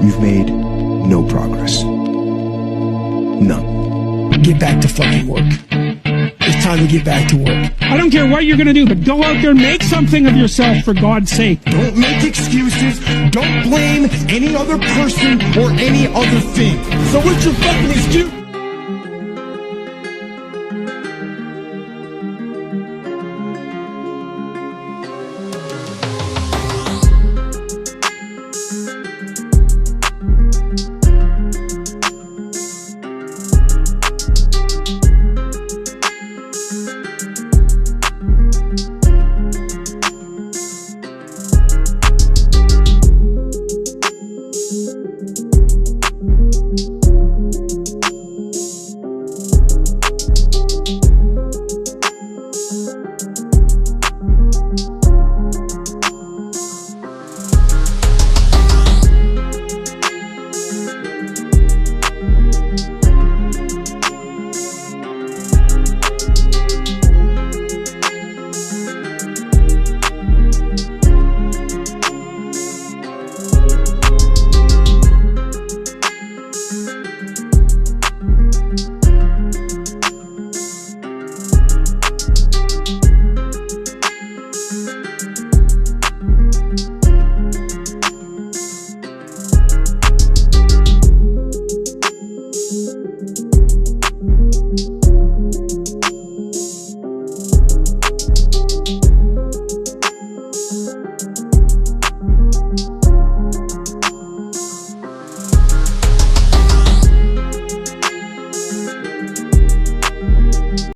you've made no progress. None. Get back to fucking work. It's time to get back to work. I don't care what you're going to do, but go out there and make something of yourself, for God's sake. Don't make excuses. Don't blame any other person or any other thing. So what's your fucking excuse?